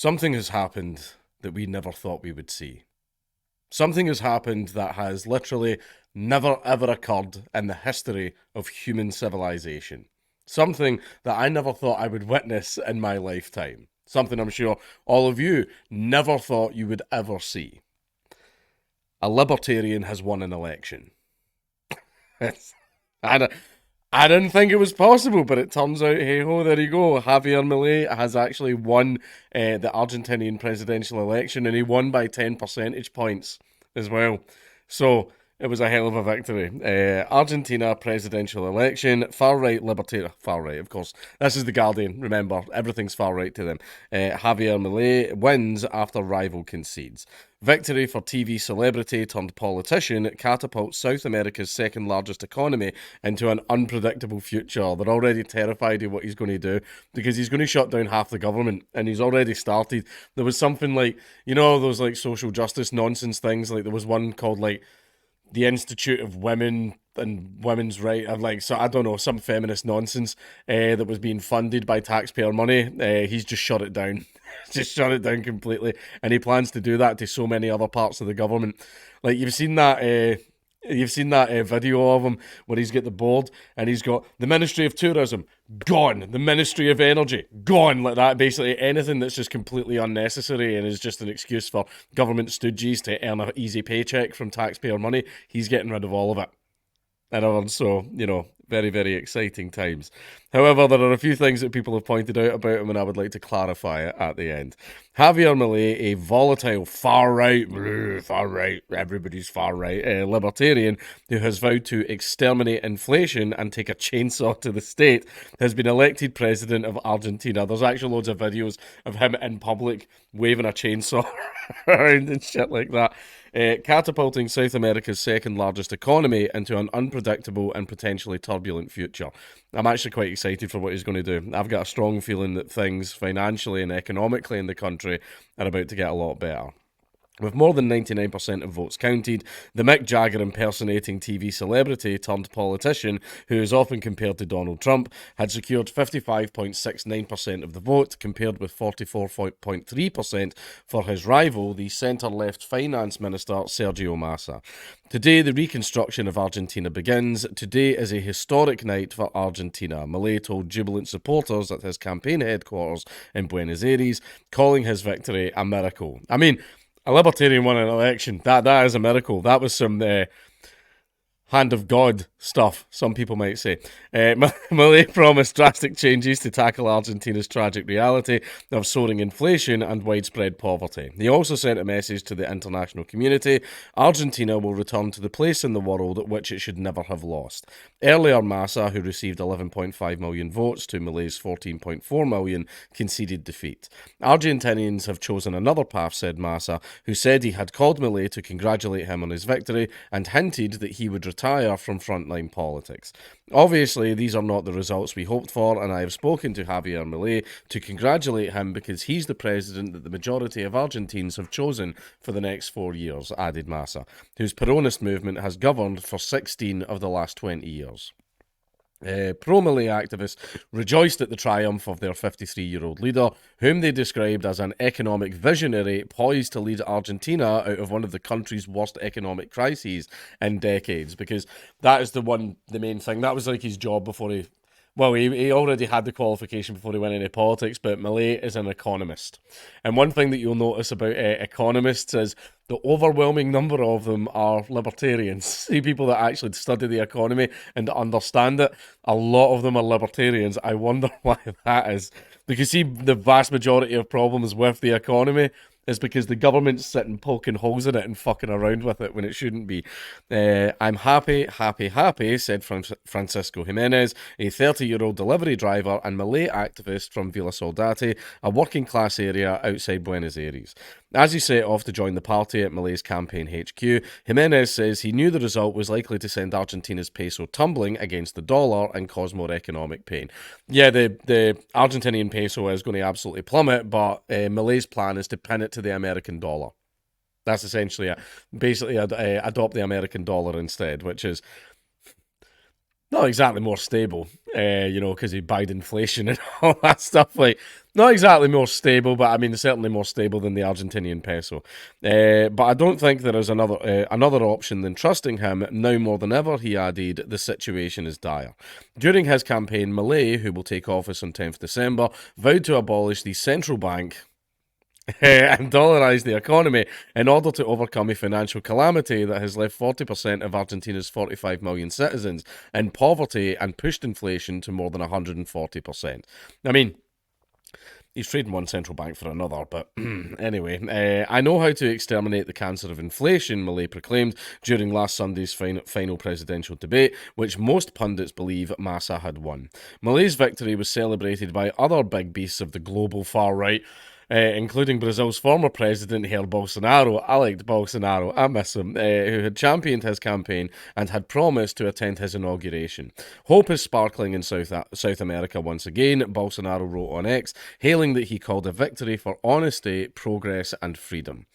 Something has happened that we never thought we would see. Something has happened that has literally never ever occurred in the history of human civilization. Something that I never thought I would witness in my lifetime. Something I'm sure all of you never thought you would ever see. A libertarian has won an election. I, I didn't think it was possible, but it turns out, hey ho, there you go. Javier Milei has actually won the Argentinian presidential election, and he won by 10 percentage points as well. So it was a hell of a victory. Argentina presidential election, far right libertarian, far right, of course. This is the Guardian. Remember, everything's far right to them. Javier Milei wins after rival concedes. Victory for TV celebrity turned politician catapults South America's second largest economy into an unpredictable future. They're already terrified of what he's going to do because he's going to shut down half the government, and he's already started. There was something like, you know, those like social justice nonsense things. Like there was one called like the Institute of Women and Women's Right, and like, so I don't know, some feminist nonsense that was being funded by taxpayer money. He's just shut it down, just shut it down completely, and he plans to do that to so many other parts of the government. Like you've seen that. You've seen that video of him where he's got the board and he's got the Ministry of Tourism gone, the Ministry of Energy gone, like that. Basically, anything that's just completely unnecessary and is just an excuse for government stooges to earn an easy paycheck from taxpayer money, he's getting rid of all of it. And so, you know, very, very exciting times. However, there are a few things that people have pointed out about him, and I would like to clarify it at the end. Javier Milei, a volatile far right, everybody's far right, libertarian who has vowed to exterminate inflation and take a chainsaw to the state, has been elected president of Argentina. There's actually loads of videos of him in public waving a chainsaw around and shit like that. Catapulting South America's second largest economy into an unpredictable and potentially turbulent future. I'm actually quite excited for what he's going to do. I've got a strong feeling that things financially and economically in the country are about to get a lot better. With more than 99% of votes counted, the Mick Jagger impersonating TV celebrity turned politician, who is often compared to Donald Trump, had secured 55.69% of the vote, compared with 44.3% for his rival, the centre-left finance minister Sergio Massa. Today, the reconstruction of Argentina begins. Today is a historic night for Argentina, Milei told jubilant supporters at his campaign headquarters in Buenos Aires, calling his victory a miracle. I mean, a libertarian won an election. That is a miracle. That was some hand of God stuff, some people might say. Milei promised drastic changes to tackle Argentina's tragic reality of soaring inflation and widespread poverty. He also sent a message to the international community. Argentina will return to the place in the world which it should never have lost. Earlier, Massa, who received 11.5 million votes to Milei's 14.4 million, conceded defeat. Argentinians have chosen another path, said Massa, who said he had called Milei to congratulate him on his victory and hinted that he would retire from frontline politics. Obviously, these are not the results we hoped for, and I have spoken to Javier Milei to congratulate him because he's the president that the majority of Argentines have chosen for the next 4 years, added Massa, whose Peronist movement has governed for 16 of the last 20 years. Pro-Milei activists rejoiced at the triumph of their 53-year-old leader, whom they described as an economic visionary poised to lead Argentina out of one of the country's worst economic crises in decades, because that is the main thing. That was like his job before he already had the qualification before he went into politics, but Milei is an economist. And one thing that you'll notice about economists is the overwhelming number of them are libertarians. See, people that actually study the economy and understand it, a lot of them are libertarians. I wonder why that is. Because see, the vast majority of problems with the economy is because the government's sitting poking holes in it and fucking around with it when it shouldn't be. I'm happy, said Francisco Jimenez, a 30-year-old delivery driver and Milei activist from Villa Soldati, a working class area outside Buenos Aires. As he set off to join the party at Milei's campaign HQ, Jimenez says he knew the result was likely to send Argentina's peso tumbling against the dollar and cause more economic pain. Yeah, the Argentinian peso is going to absolutely plummet, but Milei's plan is to pin it to the American dollar. That's essentially it. Basically, adopt the American dollar instead, which is Not exactly more stable, because he buyed inflation and all that stuff. Like, not exactly more stable, but I mean, certainly more stable than the Argentinian peso. But I don't think there is another option than trusting him. Now more than ever, he added, the situation is dire. During his campaign, Milei, who will take office on 10th December, vowed to abolish the central bank and dollarise the economy in order to overcome a financial calamity that has left 40% of Argentina's 45 million citizens in poverty and pushed inflation to more than 140%. I mean, he's trading one central bank for another, but anyway, I know how to exterminate the cancer of inflation, Milei proclaimed during last Sunday's final presidential debate, which most pundits believe Massa had won. Milei's victory was celebrated by other big beasts of the global far right, including Brazil's former president, Jair Bolsonaro. I liked Bolsonaro, I miss him, who had championed his campaign and had promised to attend his inauguration. Hope is sparkling in South America once again, Bolsonaro wrote on X, hailing that he called a victory for honesty, progress and freedom.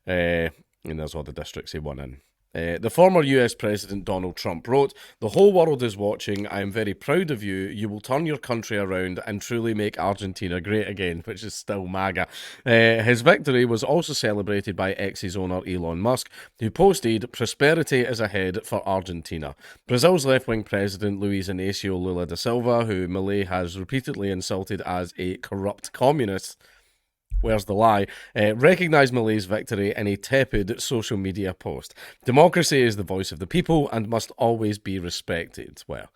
And there's all the districts he won in. The former US President Donald Trump wrote, "The whole world is watching. I am very proud of you. You will turn your country around and truly make Argentina great again," which is still MAGA. His victory was also celebrated by X's owner Elon Musk, who posted, "Prosperity is ahead for Argentina." Brazil's left-wing president Luiz Inácio Lula da Silva, who Milei has repeatedly insulted as a corrupt communist, where's the lie, recognised Milei's victory in a tepid social media post. "Democracy is the voice of the people and must always be respected." Well,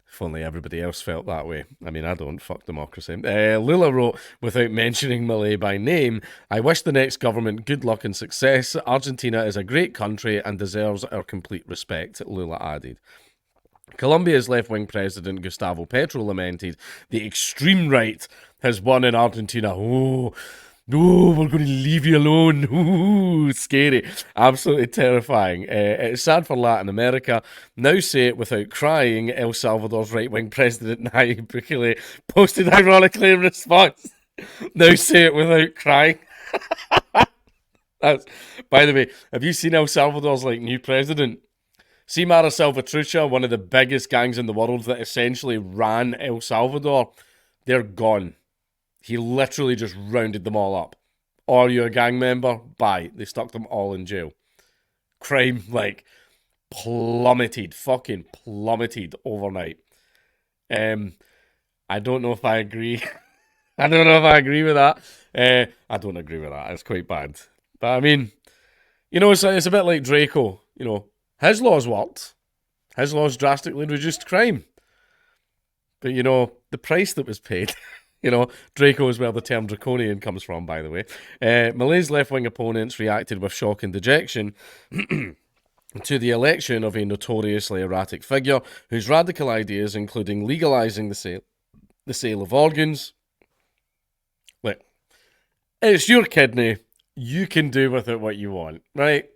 if only everybody else felt that way. I mean, I don't. Fuck democracy. Lula wrote, without mentioning Milei by name, "I wish the next government good luck and success. Argentina is a great country and deserves our complete respect," Lula added. Colombia's left-wing president Gustavo Petro lamented, "The extreme right has won in Argentina. Oh, no, we're going to leave you alone. Ooh, scary. Absolutely terrifying. It's sad for Latin America. Now say it without crying," El Salvador's right-wing president Nayib Bukele posted ironically in response. Now say it without crying. That's, by the way, have you seen El Salvador's new president? See Mara Salvatrucha, one of the biggest gangs in the world that essentially ran El Salvador, they're gone. He literally just rounded them all up. Are you a gang member? Bye. They stuck them all in jail. Crime, plummeted. Fucking plummeted overnight. I don't know if I agree. I don't know if I agree with that. I don't agree with that. It's quite bad. But I mean, it's a bit like Draco, His laws worked. His laws drastically reduced crime. But, the price that was paid, Draco is where the term draconian comes from, by the way. Milei's left-wing opponents reacted with shock and dejection to the election of a notoriously erratic figure whose radical ideas, including legalising the sale of organs. Look, it's your kidney. You can do with it what you want, right?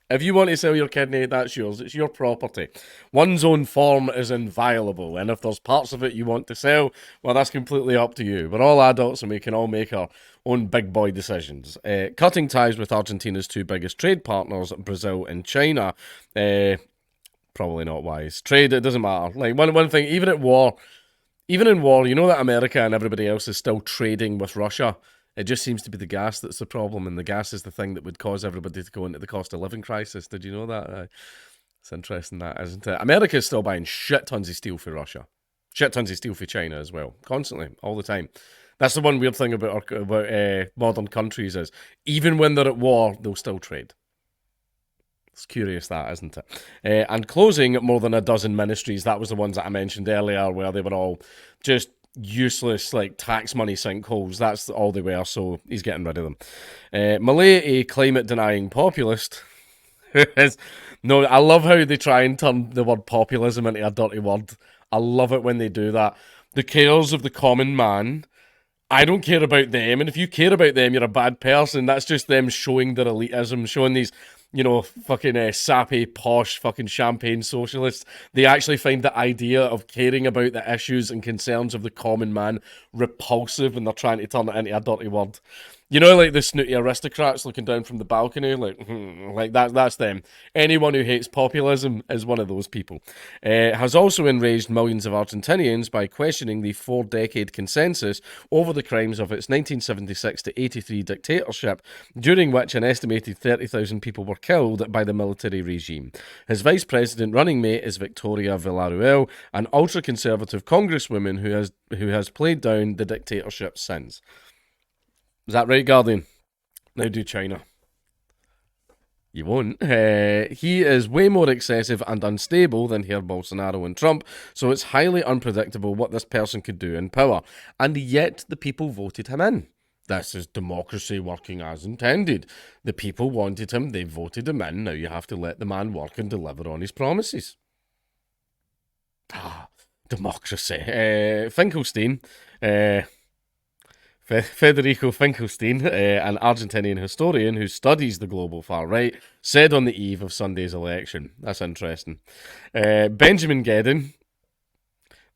If you want to sell your kidney, that's yours. It's your property. One's own form is inviolable, and if there's parts of it you want to sell, well, that's completely up to you. We're all adults and we can all make our own big boy decisions. Cutting ties with Argentina's two biggest trade partners, Brazil and China, probably not wise. Trade, it doesn't matter. One thing, even in war, that America and everybody else is still trading with Russia. It just seems to be the gas that's the problem, and the gas is the thing that would cause everybody to go into the cost of living crisis. Did you know that? It's interesting, that, isn't it? America is still buying shit tons of steel for Russia. Shit tons of steel for China as well. Constantly, all the time. That's the one weird thing about modern countries is, even when they're at war, they'll still trade. It's curious, that, isn't it? And closing more than a dozen ministries. That was the ones that I mentioned earlier, where they were all just useless, tax money sinkholes. That's all they were, so he's getting rid of them. Milei, a climate-denying populist, no, I love how they try and turn the word populism into a dirty word. I love it when they do that. The cares of the common man. I don't care about them, and if you care about them, you're a bad person. That's just them showing their elitism, showing these fucking sappy, posh, fucking champagne socialists. They actually find the idea of caring about the issues and concerns of the common man repulsive, and they're trying to turn it into a dirty word. You know, like the snooty aristocrats looking down from the balcony, like that's them. Anyone who hates populism is one of those people. Has also enraged millions of Argentinians by questioning the 4-decade consensus over the crimes of its 1976 to 83 dictatorship, during which an estimated 30,000 people were killed by the military regime. His vice president running mate is Victoria Villarruel, an ultra-conservative congresswoman who has played down the dictatorship's sins. Is that right, Guardian? Now do China. You won't. He is way more excessive and unstable than Jair Bolsonaro and Trump, so it's highly unpredictable what this person could do in power. And yet the people voted him in. This is democracy working as intended. The people wanted him, they voted him in. Now you have to let the man work and deliver on his promises. Democracy. Finkelstein. Federico Finkelstein, an Argentinian historian who studies the global far right, said on the eve of Sunday's election. That's interesting. Benjamin Gedin,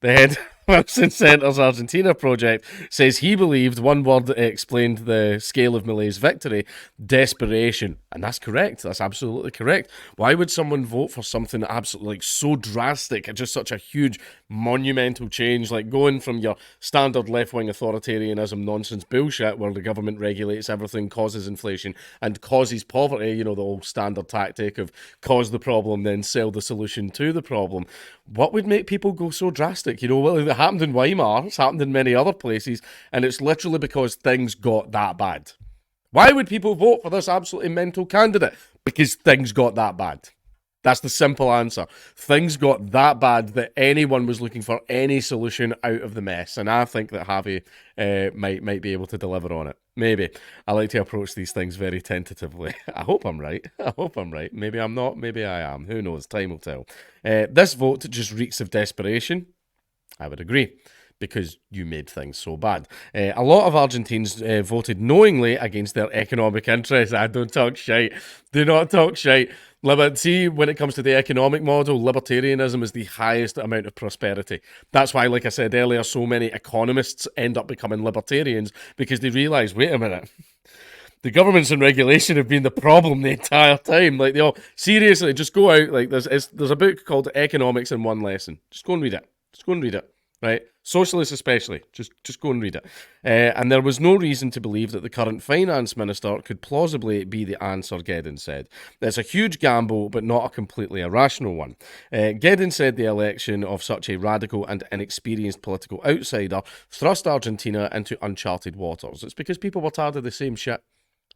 the head of Wilson Center's Argentina project, says he believed one word explained the scale of Milei's victory: desperation. And that's correct. That's absolutely correct. Why would someone vote for something absolutely like so drastic, just such a huge monumental change, like going from your standard left-wing authoritarianism nonsense bullshit where the government regulates everything, causes inflation, and causes poverty, you know, the old standard tactic of cause the problem, then sell the solution to the problem. What would make people go so drastic? You know, well, it happened in Weimar, it's happened in many other places, and it's literally because things got that bad. Why would people vote for this absolutely mental candidate? Because things got that bad. That's the simple answer. Things got that bad that anyone was looking for any solution out of the mess, and I think that Javi might be able to deliver on it. Maybe. I like to approach these things very tentatively. I hope I'm right. Maybe I'm not. Maybe I am. Who knows? Time will tell. This vote just reeks of desperation. I would agree, because you made things so bad. A lot of Argentines voted knowingly against their economic interests. I don't talk shite. Do not talk shite. See, when it comes to the economic model, libertarianism is the highest amount of prosperity. That's why, like I said earlier, so many economists end up becoming libertarians, because they realise, wait a minute, the governments and regulation have been the problem the entire time. Like, they all, seriously, just go out. Like, there's a book called Economics in One Lesson. Just go and read it. Right? Socialists especially. Just go and read it. And there was no reason to believe that the current finance minister could plausibly be the answer, Gedin said. It's a huge gamble, but not a completely irrational one. Gedin said the election of such a radical and inexperienced political outsider thrust Argentina into uncharted waters. It's because people were tired of the same shit.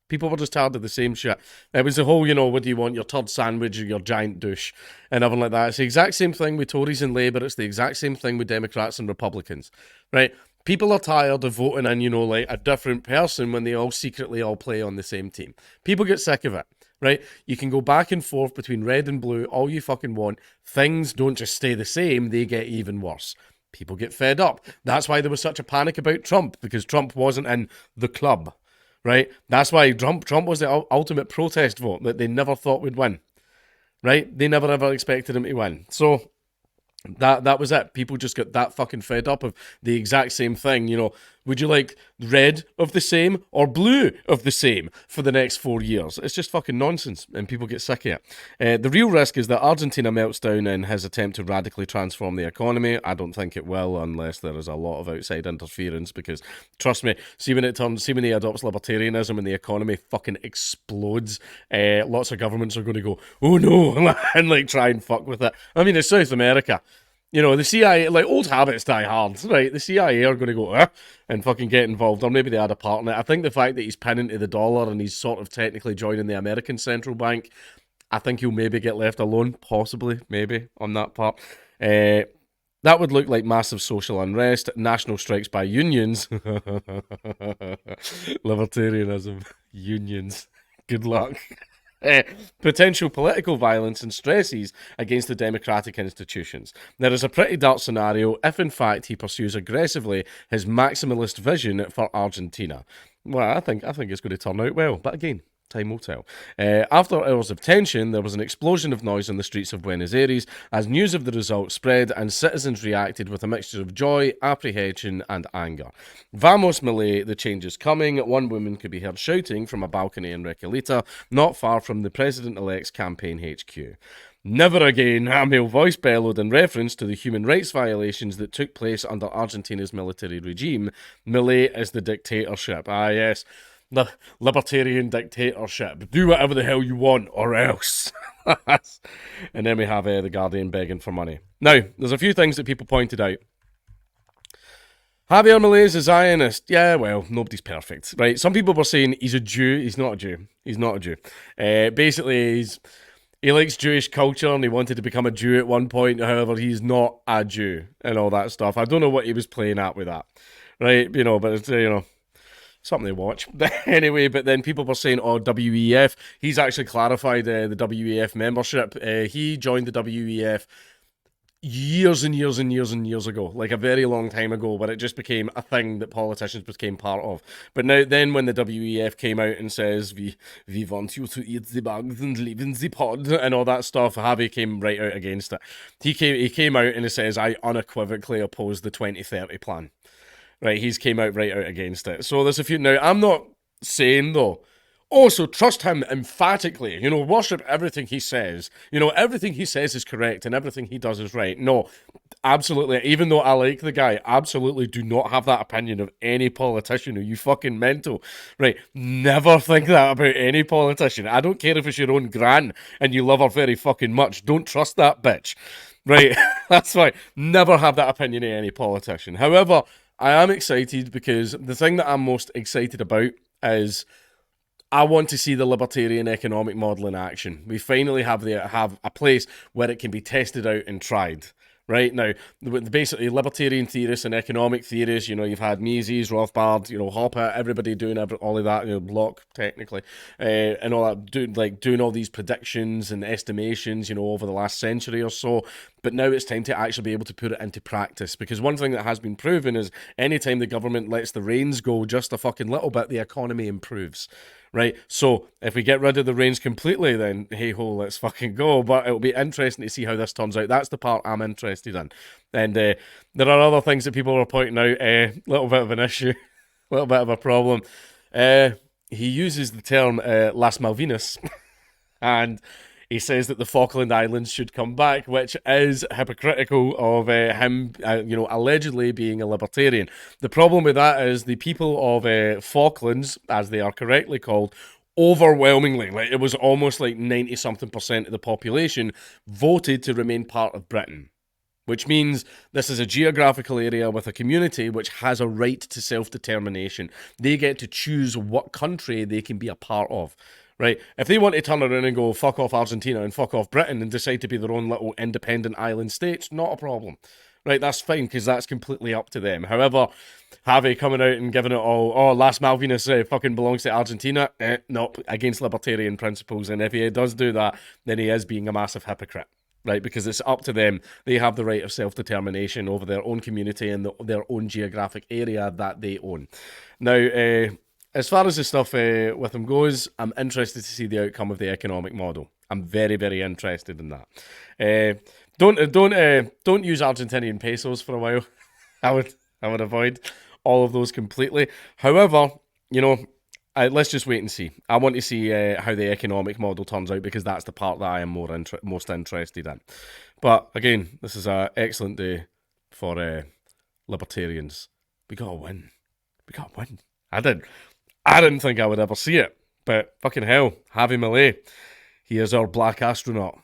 People were just tired of the same shit. It was the whole, you know, what do you want, your turd sandwich or your giant douche and everything like that. It's the exact same thing with Tories and Labour. It's the exact same thing with Democrats and Republicans, right? People are tired of voting in, you know, like a different person when they all secretly all play on the same team. People get sick of it, right? You can go back and forth between red and blue all you fucking want. Things don't just stay the same, they get even worse. People get fed up. That's why there was such a panic about Trump, because Trump wasn't in the club. Right? That's why Trump was the ultimate protest vote that they never thought would win. Right? They never ever expected him to win. So that was it. People just got that fucking fed up of the exact same thing. You know, would you like red of the same or blue of the same for the next 4 years? It's just fucking nonsense, and people get sick of it. The real risk is that Argentina melts down in his attempt to radically transform the economy. I don't think it will, unless there is a lot of outside interference, because trust me, see when he adopts libertarianism and the economy fucking explodes, lots of governments are going to go, oh no, and like try and fuck with it. I mean, it's South America. You know, the CIA, like, old habits die hard, right? The CIA are going to go, and fucking get involved, or maybe they had a part in it. I think the fact that he's pinning to the dollar and he's sort of technically joining the American central bank, I think he'll maybe get left alone, possibly, maybe, on that part. That would look like massive social unrest, national strikes by unions. Libertarianism, unions, good luck. Potential political violence and stresses against the democratic institutions. There is a pretty dark scenario if, in fact, he pursues aggressively his maximalist vision for Argentina. Well, I think it's going to turn out well, but again, Thai motel. After hours of tension, there was an explosion of noise on the streets of Buenos Aires as news of the result spread and citizens reacted with a mixture of joy, apprehension, and anger. Vamos, Malay, the change is coming. One woman could be heard shouting from a balcony in Recoleta, not far from the president-elect's campaign HQ. Never again, a male voice bellowed in reference to the human rights violations that took place under Argentina's military regime. Milei is the dictatorship. Ah, yes, the libertarian dictatorship. Do whatever the hell you want, or else. And then we have the Guardian begging for money. Now, there's a few things that people pointed out. Javier Milei is a Zionist. Yeah, well, nobody's perfect, right? Some people were saying he's a Jew. He's not a Jew. He's not a Jew. Basically, he likes Jewish culture and he wanted to become a Jew at one point. However, he's not a Jew and all that stuff. I don't know what he was playing at with that, right? But it's, something to watch. Anyway, but then people were saying, oh, WEF. He's actually clarified the WEF membership. He joined the WEF years and years and years and years ago, like a very long time ago, where it just became a thing that politicians became part of. But now, then when the WEF came out and says, we want you to eat the bugs and live in the pod, and all that stuff, Javi came right out against it. He came out and he says, I unequivocally oppose the 2030 plan. Right, he's came out right out against it. So there's a few. Now, I'm not saying, though, also trust him emphatically, worship everything he says. Everything he says is correct and everything he does is right. No, absolutely. Even though I like the guy, absolutely do not have that opinion of any politician. Are you fucking mental? Right, never think that about any politician. I don't care if it's your own gran and you love her very fucking much. Don't trust that bitch. Right, that's right. Never have that opinion of any politician. However, I am excited because the thing that I'm most excited about is I want to see the libertarian economic model in action. We finally have a place where it can be tested out and tried. Right now, basically, libertarian theorists and economic theorists, you've had Mises, Rothbard, Hopper, everybody doing all of that, Locke, technically, and all that, doing all these predictions and estimations, over the last century or so. But now it's time to actually be able to put it into practice, because one thing that has been proven is anytime the government lets the reins go just a fucking little bit, the economy improves. Right, so if we get rid of the reins completely, then hey-ho, let's fucking go. But it'll be interesting to see how this turns out. That's the part I'm interested in. And there are other things that people are pointing out, a little bit of an issue, a little bit of a problem. He uses the term Las Malvinas, and he says that the Falkland Islands should come back, which is hypocritical of him, allegedly being a libertarian. The problem with that is the people of Falklands, as they are correctly called, overwhelmingly, it was almost like 90-something% of the population voted to remain part of Britain. Which means this is a geographical area with a community which has a right to self-determination. They get to choose what country they can be a part of. Right, if they want to turn around and go fuck off Argentina and fuck off Britain and decide to be their own little independent island states, not a problem. Right, that's fine because that's completely up to them. However, Javi coming out and giving it all, Las Malvinas fucking belongs to Argentina, no, against libertarian principles. And if he does do that, then he is being a massive hypocrite. Right, because it's up to them. They have the right of self-determination over their own community and their own geographic area that they own. Now, as far as the stuff with them goes, I'm interested to see the outcome of the economic model. I'm very, very interested in that. Don't use Argentinian pesos for a while. I would avoid all of those completely. However, let's just wait and see. I want to see how the economic model turns out, because that's the part that I am most interested in. But again, this is an excellent day for libertarians. We gotta win. I didn't think I would ever see it, but fucking hell, Javi Milei, he is our black astronaut.